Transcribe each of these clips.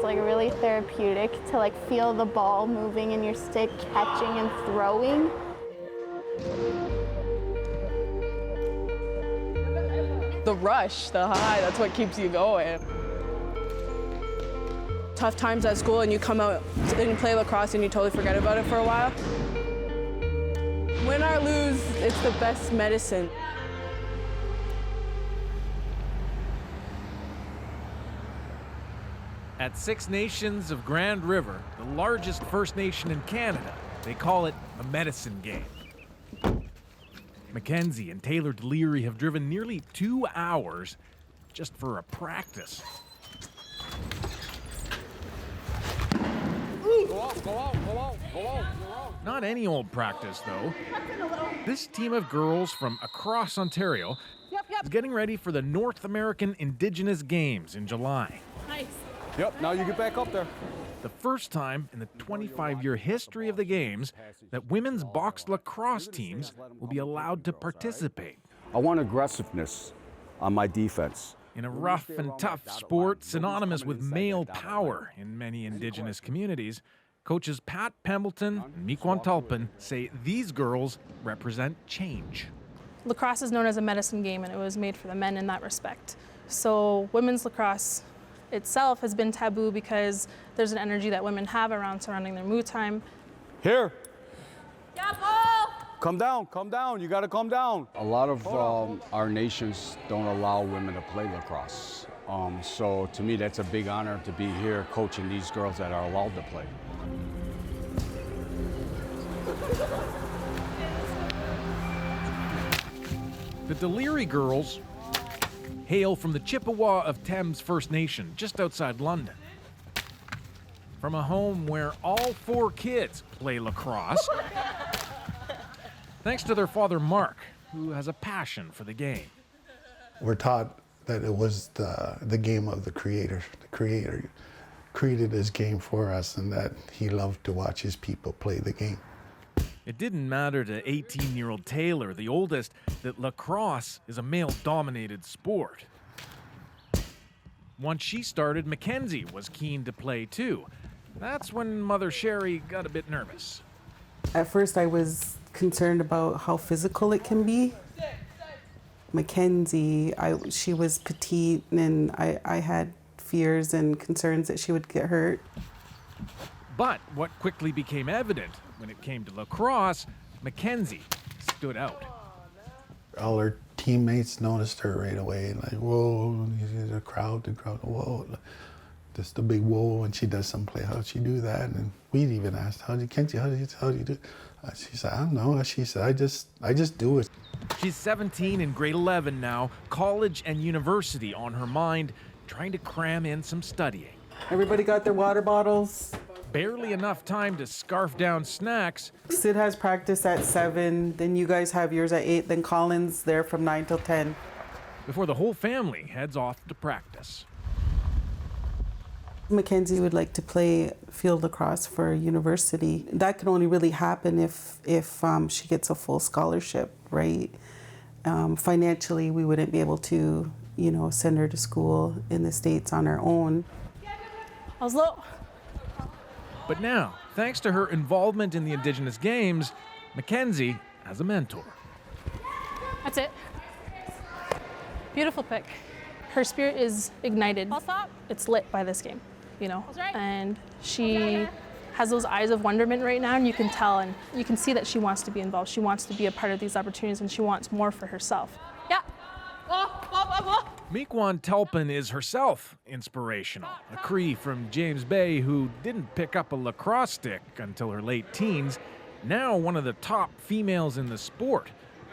like really therapeutic to like feel the ball moving in your stick, catching and throwing. The rush, the high, that's what keeps you going. Tough times at school and you come out and you play lacrosse and you totally forget about it for a while. Win or lose, it's the best medicine. At Six Nations of Grand River, the largest First Nation in Canada, they call it the medicine game. Mackenzie and Taylor Deliri have driven nearly 2 hours just for a practice. Go out. Not any old practice, though. This team of girls from across Ontario is getting ready for the North American Indigenous Games in July. Nice. Yep, now you get back up there. The first time in the 25-year history of the Games that women's box lacrosse teams will be allowed to participate. I want aggressiveness on my defense. In a rough and tough sport synonymous with male power in many Indigenous communities, coaches Pat Pembleton and Miquan Tulpin say these girls represent change. Lacrosse is known as a medicine game, and it was made for the men in that respect. So women's lacrosse itself has been taboo because there's an energy that women have around surrounding their mood time. Here. Yeah, ball! Come down, you gotta come down. A lot of our nations don't allow women to play lacrosse. So to me, that's a big honor to be here coaching these girls that are allowed to play. The Deliri girls hail from the Chippewa of Thames First Nation, just outside London. From a home where all 4 kids play lacrosse, thanks to their father, Mark, who has a passion for the game. We're taught that it was the game of the Creator. The Creator created this game for us, and that he loved to watch his people play the game. It didn't matter to 18-year-old Taylor, the oldest, that lacrosse is a male-dominated sport. Once she started, Mackenzie was keen to play too. That's when Mother Sherry got a bit nervous. At first I was concerned about how physical it can be. Mackenzie, she was petite, and I had fears and concerns that she would get hurt. But what quickly became evident when it came to lacrosse, Mackenzie stood out. All her teammates noticed her right away, like, whoa, the crowd, whoa. Just the big whoa, and she does some play. How'd she do that? And we'd even asked, how do you do it? She said, I don't know. She said, I just do it. She's 17 in grade 11 now, college and university on her mind, trying to cram in some studying. Everybody got their water bottles. Barely enough time to scarf down snacks. Sid has practice at 7, then you guys have yours at 8, then Colin's there from 9 till 10. Before the whole family heads off to practice. Mackenzie would like to play field lacrosse for university. That can only really happen if she gets a full scholarship, right? Financially, we wouldn't be able to, send her to school in the States on her own. Oslo. But now, thanks to her involvement in the Indigenous Games, Mackenzie has a mentor. That's it. Beautiful pick. Her spirit is ignited. It's lit by this game, and she has those eyes of wonderment right now, and you can tell, and you can see that she wants to be involved. She wants to be a part of these opportunities, and she wants more for herself. Yeah. Miquan Tulpin is herself inspirational, a Cree from James Bay who didn't pick up a lacrosse stick until her late teens, now one of the top females in the sport,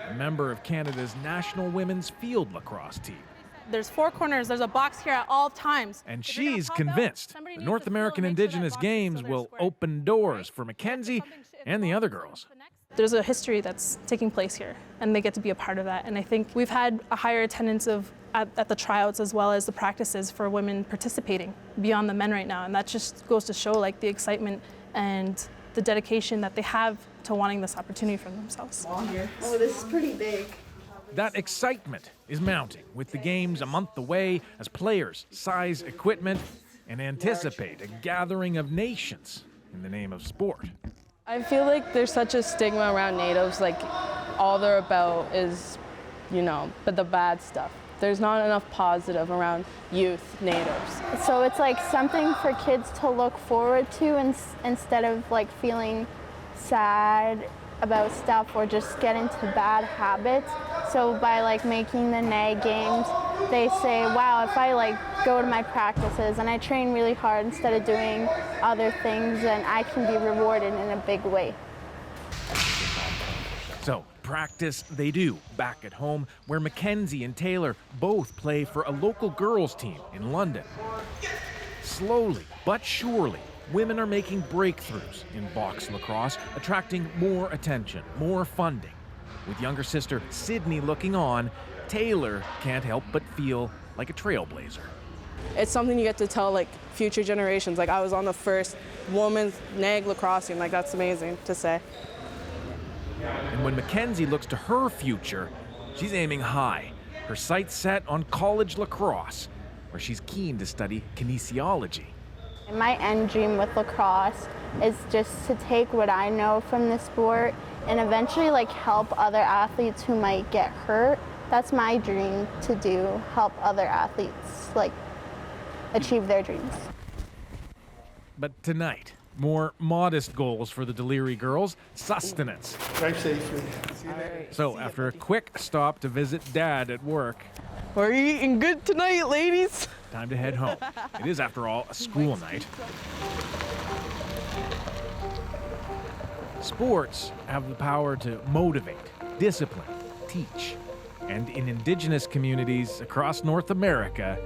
a member of Canada's national women's field lacrosse team. There's 4 corners, there's a box here at all times. And she's convinced the North American Indigenous Games will open doors for Mackenzie and the other girls. There's a history that's taking place here, and they get to be a part of that. And I think we've had a higher attendance at the tryouts as well as the practices for women participating beyond the men right now. And that just goes to show the excitement and the dedication that they have to wanting this opportunity for themselves. Oh, this is pretty big. That excitement is mounting with the games a month away as players size equipment and anticipate a gathering of nations in the name of sport. I feel like there's such a stigma around natives, like all they're about is, but the bad stuff. There's not enough positive around youth natives. So it's like something for kids to look forward to instead of like feeling sad about stuff or just get into bad habits. So by like making the NAG games, they say, wow, if I like go to my practices and I train really hard instead of doing other things, then I can be rewarded in a big way. So practice they do back at home, where Mackenzie and Taylor both play for a local girls team in London. Slowly but surely, women are making breakthroughs in box lacrosse, attracting more attention, more funding. With younger sister Sydney looking on, Taylor can't help but feel like a trailblazer. It's something you get to tell like future generations. Like I was on the first women's NAG lacrosse team. Like that's amazing to say. And when Mackenzie looks to her future, she's aiming high. Her sights set on college lacrosse, where she's keen to study kinesiology. My end dream with lacrosse is just to take what I know from the sport and eventually like help other athletes who might get hurt. That's my dream to do, help other athletes like achieve their dreams. But tonight, more modest goals for the Deliri girls: sustenance. Drive safely. So after a quick stop to visit Dad at work, We're eating good tonight, ladies. time to head home. It is, after all, a school night. Sports have the power to motivate, discipline, teach. And in Indigenous communities across North America,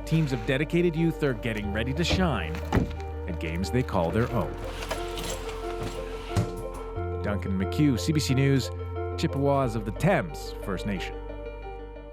teams of dedicated youth are getting ready to shine at games they call their own. Duncan McHugh, CBC News, Chippewas of the Thames First Nation.